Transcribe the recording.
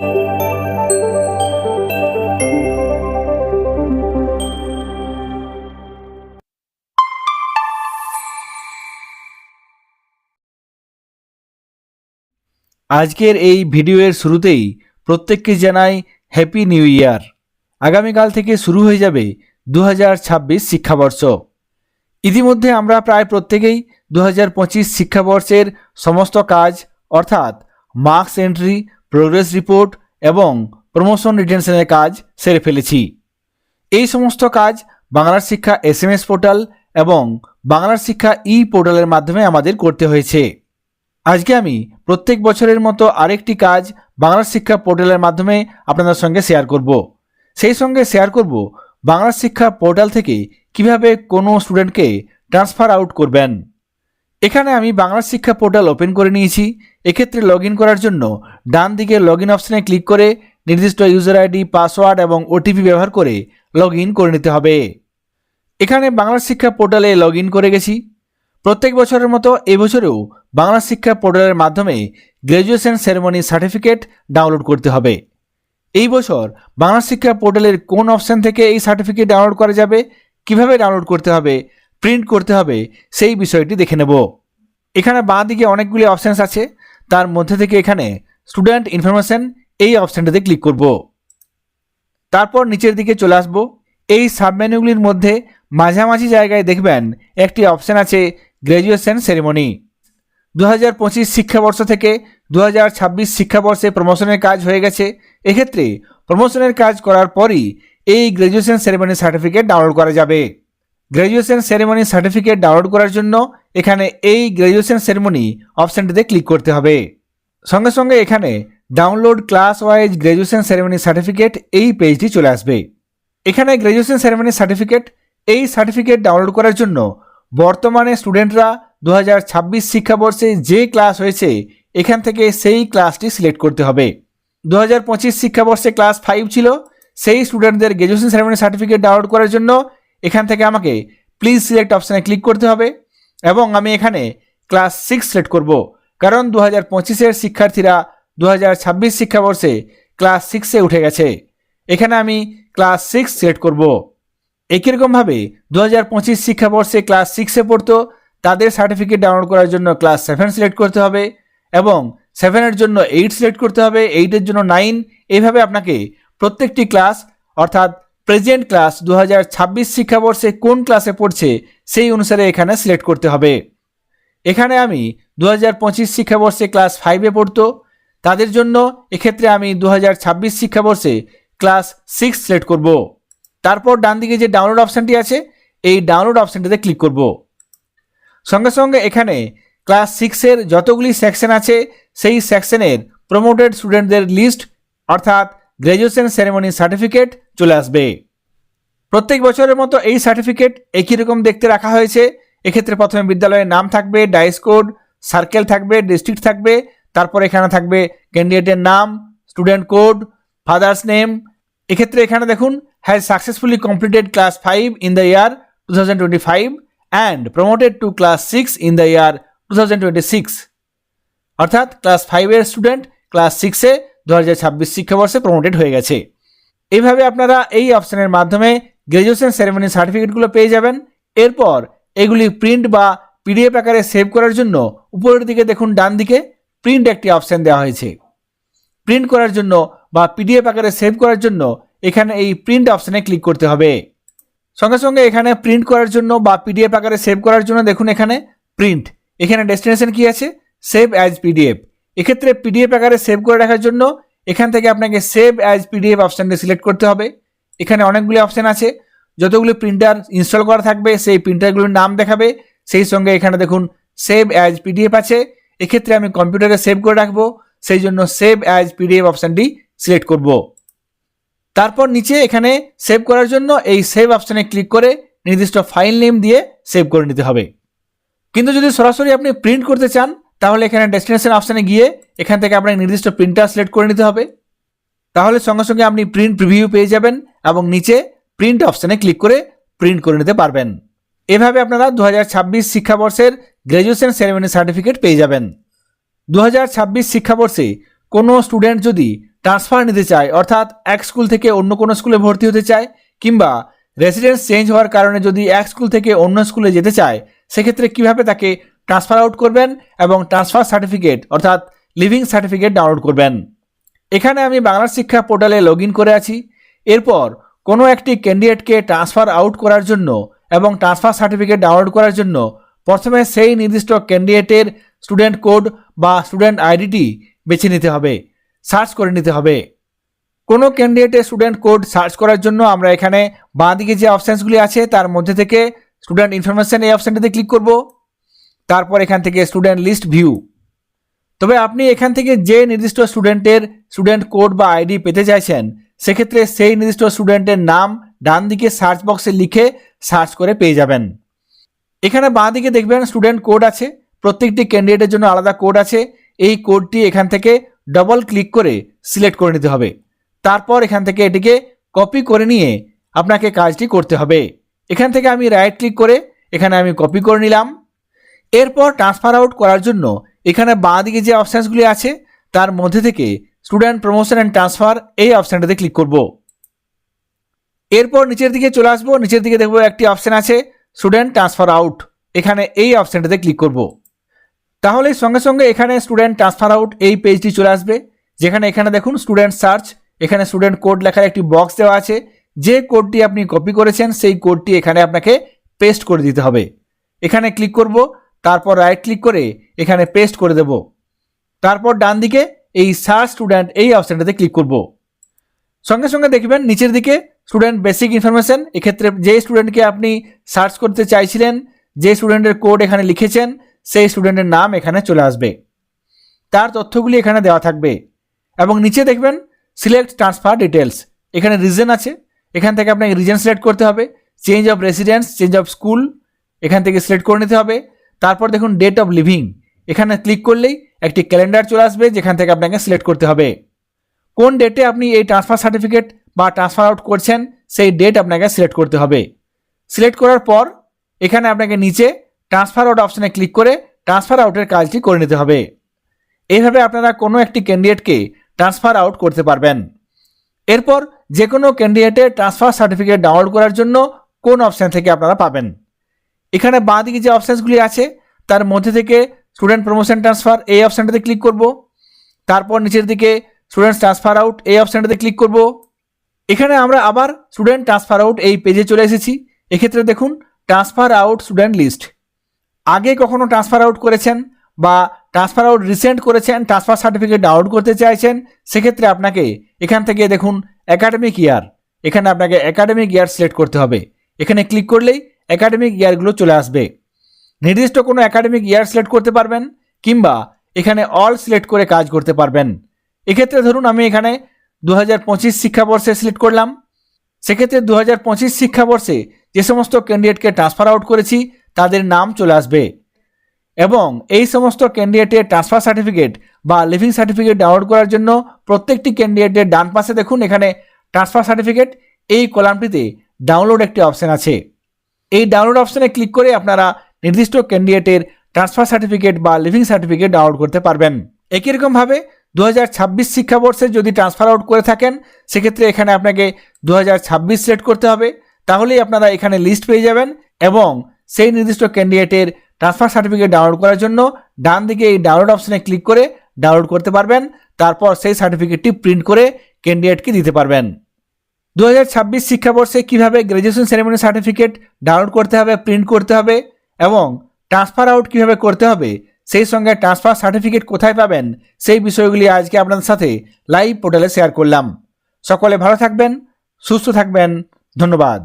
আজকের এই ভিডিওর শুরুতেই প্রত্যেককে জানাই হ্যাপি নিউ ইয়ার। আগামীকাল থেকে শুরু হয়ে যাবে 2026 শিক্ষাবর্ষ। ইতিমধ্যে আমরা প্রায় প্রত্যেকেই 2025 শিক্ষাবর্ষের সমস্ত কাজ অর্থাৎ মার্কস এন্ট্রি, প্রোগ্রেস রিপোর্ট এবং প্রমোশন রিটেনশনের কাজ সেরে ফেলেছি। এই সমস্ত কাজ বাংলার শিক্ষা SMS পোর্টাল এবং বাংলার শিক্ষা পোর্টালের মাধ্যমে আমাদের করতে হয়েছে। আজকে আমি প্রত্যেক বছরের মতো আরেকটি কাজ বাংলার শিক্ষা পোর্টালের মাধ্যমে আপনাদের সঙ্গে শেয়ার করব। সেই সঙ্গে শেয়ার করব বাংলার শিক্ষা পোর্টাল থেকে কিভাবে কোনো স্টুডেন্টকে ট্রান্সফার আউট করবেন। এখানে আমি বাংলার শিক্ষা পোর্টাল ওপেন করে নিয়েছি। এক্ষেত্রে লগ ইন করার জন্য ডান দিকে লগ ইন অপশানে ক্লিক করে নির্দিষ্ট ইউজার আইডি, পাসওয়ার্ড এবং OTP ব্যবহার করে লগ ইন করে নিতে হবে। এখানে বাংলার শিক্ষা পোর্টালে লগ ইন করে গেছি। প্রত্যেক বছরের মতো এবছরেও বাংলা শিক্ষা পোর্টালের মাধ্যমে গ্র্যাজুয়েশন সেরেমনি সার্টিফিকেট ডাউনলোড করতে হবে। এই বছর বাংলা শিক্ষা পোর্টালের কোন অপশান থেকে এই সার্টিফিকেট ডাউনলোড করা যাবে, কিভাবে ডাউনলোড করতে হবে, প্রিন্ট করতে হবে, সেই বিষয়টি দেখে নেব। এখানে বাঁ দিকে অনেকগুলি অপশানস আছে, তার মধ্যে থেকে এখানে স্টুডেন্ট ইনফরমেশন এই অপশানটাতে ক্লিক করব। তারপর নিচের দিকে চলে আসব। এই সাবমেনুগুলির মধ্যে মাঝামাঝি জায়গায় দেখবেন একটি অপশান আছে গ্র্যাজুয়েশন সেরেমনি। 2025 শিক্ষাবর্ষ থেকে 2026 শিক্ষাবর্ষে প্রমোশনের কাজ হয়ে গেছে। এক্ষেত্রে প্রমোশনের কাজ করার পরই এই গ্র্যাজুয়েশন সেরেমনি সার্টিফিকেট ডাউনলোড করা যাবে। গ্র্যাজুয়েশন সেরেমনি সার্টিফিকেট ডাউনলোড করার জন্য এখানে এই গ্র্যাজুয়েশন সেরেমনি অপশানটিতে ক্লিক করতে হবে। সঙ্গে সঙ্গে এখানে download class wise graduation ceremony certificate এই পেজটি চলে আসবে। এখানে গ্র্যাজুয়েশন সেরেমনি সার্টিফিকেট, এই সার্টিফিকেট ডাউনলোড করার জন্য বর্তমানে স্টুডেন্টরা 2026 শিক্ষাবর্ষে যে ক্লাস হয়েছে এখান থেকে সেই ক্লাসটি সিলেক্ট করতে হবে। 2025 শিক্ষাবর্ষে ক্লাস 5 ছিল, সেই স্টুডেন্টদের গ্র্যাজুয়েশন সেরেমনি সার্টিফিকেট ডাউনলোড করার জন্য এখান থেকে আমাকে প্লিজ সিলেক্ট অপশানে ক্লিক করতে হবে এবং আমি এখানে ক্লাস 6 সিলেক্ট করব, কারণ 2025-এর শিক্ষার্থীরা 2026 শিক্ষাবর্ষে ক্লাস 6-এ উঠে গেছে। এখানে আমি ক্লাস 6 সিলেক্ট করব। একই রকমভাবে 2025 শিক্ষাবর্ষে ক্লাস 6-এ পড়তো, তাদের সার্টিফিকেট ডাউনলোড করার জন্য ক্লাস 7 সিলেক্ট করতে হবে এবং 7-এর জন্য 8 সিলেক্ট করতে হবে, 8-এর জন্য 9। এইভাবে আপনাকে প্রত্যেকটি ক্লাস অর্থাৎ প্রেজেন্ট ক্লাস 2026 শিক্ষাবর্ষে কোন ক্লাসে পড়ছে সেই অনুসারে এখানে সিলেক্ট করতে হবে। এখানে আমি 2025 শিক্ষাবর্ষে ক্লাস 5-এ পড়তো, তাদের জন্য এক্ষেত্রে আমি 2026 শিক্ষাবর্ষে ক্লাস 6 সিলেক্ট করব। তারপর ডান দিকে যে ডাউনলোড অপশানটি আছে এই ডাউনলোড অপশানটিতে ক্লিক করব। সঙ্গে সঙ্গে এখানে ক্লাস 6-এর যতগুলি সেকশন আছে সেই সেকশনের প্রমোটেড স্টুডেন্টদের লিস্ট অর্থাৎ গ্র্যাজুয়েশন সেরেমনি সার্টিফিকেট চলে আসবে। প্রত্যেক বছরের মতো এই সার্টিফিকেট একই রকম দেখতে রাখা হয়েছে। এক্ষেত্রে প্রথমে বিদ্যালয়ের নাম থাকবে, ডাইস কোড, সার্কেল থাকবে, ডিস্ট্রিক্ট থাকবে, তারপর এখানে থাকবে ক্যান্ডিডেটের নাম, স্টুডেন্ট কোড, ফাদার্স নেম। এক্ষেত্রে এখানে দেখুন has successfully completed class 5 in the year 2025 and promoted two class 6 in the year 2026, অর্থাৎ ক্লাস 5-এর স্টুডেন্ট ক্লাস 6-এ 2026 শিক্ষাবর্ষে প্রমোটেড হয়ে গেছে। এইভাবে আপনারা এই অপশানের মাধ্যমে গ্র্যাজুয়েশন সেরেমনি সার্টিফিকেটগুলো পেয়ে যাবেন। এরপর এগুলি প্রিন্ট বা PDF আকারে সেভ করার জন্য উপরের দিকে দেখুন ডান দিকে প্রিন্ট একটি অপশান দেওয়া হয়েছে। প্রিন্ট করার জন্য বা PDF আকারে সেভ করার জন্য এখানে এই প্রিন্ট অপশানে ক্লিক করতে হবে। সঙ্গে সঙ্গে এখানে প্রিন্ট করার জন্য বা PDF আকারে সেভ করার জন্য দেখুন এখানে প্রিন্ট, এখানে ডেস্টিনেশন কি আছে, সেভ অ্যাজ PDF। এক্ষেত্রে PDF আকারে সেভ করে রাখার জন্য এখান থেকে আপনাকে সেভ অ্যাজ PDF অপশানটি সিলেক্ট করতে হবে। এখানে অনেকগুলি অপশান আছে, যতগুলি প্রিন্টার ইনস্টল করা থাকবে সেই প্রিন্টারগুলির নাম দেখাবে। সেই সঙ্গে এখানে দেখুন সেভ অ্যাজ PDF আছে, এক্ষেত্রে আমি কম্পিউটারে সেভ করে রাখবো, সেই জন্য সেভ অ্যাজ PDF অপশানটি সিলেক্ট করব। তারপর নিচে এখানে সেভ করার জন্য এই সেভ অপশানে ক্লিক করে নির্দিষ্ট ফাইল নেম দিয়ে সেভ করে নিতে হবে। কিন্তু যদি সরাসরি আপনি প্রিন্ট করতে চান তাহলে এখানে ডেস্টিনেশন অপশানে গিয়ে এখান থেকে আপনাকে নির্দিষ্ট প্রিন্টার সিলেক্ট করে নিতে হবে। তাহলে সঙ্গে সঙ্গে আপনি প্রিন্ট প্রিভিউ পেয়ে যাবেন এবং নিচে প্রিন্ট অপশানে ক্লিক করে প্রিন্ট করে নিতে পারবেন। এভাবে আপনারা 2026 শিক্ষাবর্ষের গ্র্যাজুয়েশন সেরেমনি সার্টিফিকেট পেয়ে যাবেন। 2026 শিক্ষাবর্ষে কোনো স্টুডেন্ট যদি ট্রান্সফার নিতে চায়, অর্থাৎ এক স্কুল থেকে অন্য কোনো স্কুলে ভর্তি হতে চায়, কিংবা রেসিডেন্স চেঞ্জ হওয়ার কারণে যদি এক স্কুল থেকে অন্য স্কুলে যেতে চায়, সেক্ষেত্রে কিভাবে তাকে ট্রান্সফার আউট করবেন এবং ট্রান্সফার সার্টিফিকেট অর্থাৎ লিভিং সার্টিফিকেট ডাউনলোড করবেন। এখানে আমি বাংলা শিক্ষা পোর্টালে লগ ইন করে আছি। এরপর কোনো একটি ক্যান্ডিডেটকে ট্রান্সফার আউট করার জন্য এবং ট্রান্সফার সার্টিফিকেট ডাউনলোড করার জন্য প্রথমে সেই নির্দিষ্ট ক্যান্ডিডেটের স্টুডেন্ট কোড বা স্টুডেন্ট আইডিটি বেছে নিতে হবে, সার্চ করে নিতে হবে। কোনো ক্যান্ডিডেটের স্টুডেন্ট কোড সার্চ করার জন্য আমরা এখানে বাঁদিকে যে অপশানসগুলি আছে তার মধ্যে থেকে স্টুডেন্ট ইনফরমেশন এই অপশানটিতে ক্লিক করব। তারপর এখান থেকে স্টুডেন্ট লিস্ট ভিউ। তবে আপনি এখান থেকে যে নির্দিষ্ট স্টুডেন্টের স্টুডেন্ট কোড বা আইডি পেতে চাইছেন, সেক্ষেত্রে সেই নির্দিষ্ট স্টুডেন্টের নাম ডান দিকে সার্চ বক্সে লিখে সার্চ করে পেয়ে যাবেন। এখানে বাঁ দিকে দেখবেন স্টুডেন্ট কোড আছে, প্রত্যেকটি ক্যান্ডিডেটের জন্য আলাদা কোড আছে। এই কোডটি এখান থেকে ডবল ক্লিক করে সিলেক্ট করে নিতে হবে। তারপর এখান থেকে এটিকে কপি করে নিয়ে আপনাকে কাজটি করতে হবে। এখান থেকে আমি রাইট ক্লিক করে এখানে আমি কপি করে নিলাম। এরপর ট্রান্সফার আউট করার জন্য এখানে বাঁ দিকে যে অপশানসগুলি আছে তার মধ্যে থেকে স্টুডেন্ট প্রমোশন অ্যান্ড ট্রান্সফার এই অপশানটাতে ক্লিক করব। এরপর নিচের দিকে চলে আসবো, নিচের দিকে দেখবো একটি অপশান আছে স্টুডেন্ট ট্রান্সফার আউট, এখানে এই অপশানটাতে ক্লিক করব। তাহলে সঙ্গে সঙ্গে এখানে স্টুডেন্ট ট্রান্সফার আউট এই পেজটি চলে আসবে, যেখানে এখানে দেখুন স্টুডেন্ট সার্চ, এখানে স্টুডেন্ট কোড লেখার একটি বক্স দেওয়া আছে। যে কোডটি আপনি কপি করেছেন সেই কোডটি এখানে আপনাকে পেস্ট করে দিতে হবে। এখানে ক্লিক করব, তারপর রাইট ক্লিক করে এখানে পেস্ট করে দেব। তারপর ডান দিকে এই সার্চ স্টুডেন্ট এই অপশানটাতে ক্লিক করব। সঙ্গে সঙ্গে দেখবেন নিচের দিকে স্টুডেন্ট বেসিক ইনফরমেশন, এক্ষেত্রে যে স্টুডেন্টকে আপনি সার্চ করতে চাইছিলেন, যে স্টুডেন্টের কোড এখানে লিখেছেন, সেই স্টুডেন্টের নাম এখানে চলে আসবে, তার তথ্যগুলি এখানে দেওয়া থাকবে। এবং নিচে দেখবেন সিলেক্ট ট্রান্সফার ডিটেলস, এখানে রিজন আছে, এখান থেকে আপনাকে রিজন সিলেক্ট করতে হবে। Change of residence, change of school এখান থেকে সিলেক্ট করে নিতে হবে। তারপর দেখুন ডেট অফ লিভিং, এখানে ক্লিক করলেই একটি ক্যালেন্ডার চলে আসবে, যেখান থেকে আপনাকে সিলেক্ট করতে হবে কোন ডেটে আপনি এই ট্রান্সফার সার্টিফিকেট বা ট্রান্সফার আউট করছেন, সেই ডেট আপনাকে সিলেক্ট করতে হবে। সিলেক্ট করার পর এখানে আপনাকে নিচে ট্রান্সফার আউট অপশানে ক্লিক করে ট্রান্সফার আউটের কাজটি করে নিতে হবে। এইভাবে আপনারা কোনো একটি ক্যান্ডিডেটকে ট্রান্সফার আউট করতে পারবেন। এরপর যে কোনো ক্যান্ডিডেটের ট্রান্সফার সার্টিফিকেট ডাউনলোড করার জন্য কোন অপশান থেকে আপনারা পাবেন, এখানে বাঁ দিকে যে অপশানসগুলি আছে তার মধ্যে থেকে স্টুডেন্ট প্রমোশন ট্রান্সফার এই অপশানটাতে ক্লিক করব। তারপর নিচের দিকে স্টুডেন্টস ট্রান্সফার আউট এই অপশানটাতে ক্লিক করব। এখানে আমরা আবার স্টুডেন্ট ট্রান্সফার আউট এই পেজে চলে এসেছি। এক্ষেত্রে দেখুন ট্রান্সফার আউট স্টুডেন্ট লিস্ট, আগে কখনো ট্রান্সফার আউট করেছেন বা ট্রান্সফার আউট রিসেন্ট করেছেন, ট্রান্সফার সার্টিফিকেট ডাউনলোড করতে চাইছেন, সেক্ষেত্রে আপনাকে এখান থেকে দেখুন একাডেমিক ইয়ার, এখানে আপনাকে একাডেমিক ইয়ার সিলেক্ট করতে হবে। এখানে ক্লিক করলেই একাডেমিক ইয়ারগুলো চলে আসবে। নির্দিষ্ট কোনো একাডেমিক ইয়ার সিলেক্ট করতে পারবেন, কিংবা এখানে অল সিলেক্ট করে কাজ করতে পারবেন। এক্ষেত্রে ধরুন আমি এখানে 2025 শিক্ষাবর্ষে সিলেক্ট করলাম। সেক্ষেত্রে 2025 শিক্ষাবর্ষে যে সমস্ত ক্যান্ডিডেটকে ট্রান্সফার আউট করেছি তাদের নাম চলে আসবে, এবং এই সমস্ত ক্যান্ডিডেটের ট্রান্সফার সার্টিফিকেট বা লিভিং সার্টিফিকেট ডাউনলোড করার জন্য প্রত্যেকটি ক্যান্ডিডেটের ডান পাশে দেখুন এখানে ট্রান্সফার সার্টিফিকেট এই কলামটিতে ডাউনলোড একটি অপশান আছে। এই ডাউনলোড অপশানে ক্লিক করে আপনারা নির্দিষ্ট ক্যান্ডিডেটের ট্রান্সফার সার্টিফিকেট বা লিভিং সার্টিফিকেট ডাউনলোড করতে পারবেন। একই রকমভাবে 2026 শিক্ষাবর্ষে যদি ট্রান্সফার আউট করে থাকেন, সেক্ষেত্রে এখানে আপনাকে 2026 সিলেক্ট করতে হবে, তাহলেই আপনারা এখানে লিস্ট পেয়ে যাবেন এবং সেই নির্দিষ্ট ক্যান্ডিডেটের ট্রান্সফার সার্টিফিকেট ডাউনলোড করার জন্য ডান দিকে এই ডাউনলোড অপশানে ক্লিক করে ডাউনলোড করতে পারবেন। তারপর সেই সার্টিফিকেটটি প্রিন্ট করে ক্যান্ডিডেটকে দিতে পারবেন। 2026 শিক্ষাবর্ষে কীভাবে গ্র্যাজুয়েশন সেরেমনি সার্টিফিকেট ডাউনলোড করতে হবে, প্রিন্ট করতে হবে এবং ট্রান্সফার আউট কীভাবে করতে হবে, সেই সঙ্গে ট্রান্সফার সার্টিফিকেট কোথায় পাবেন, সেই বিষয়গুলি আজকে আপনাদের সাথে লাইভ পোর্টালে শেয়ার করলাম। সকলে ভালো থাকবেন, সুস্থ থাকবেন, ধন্যবাদ।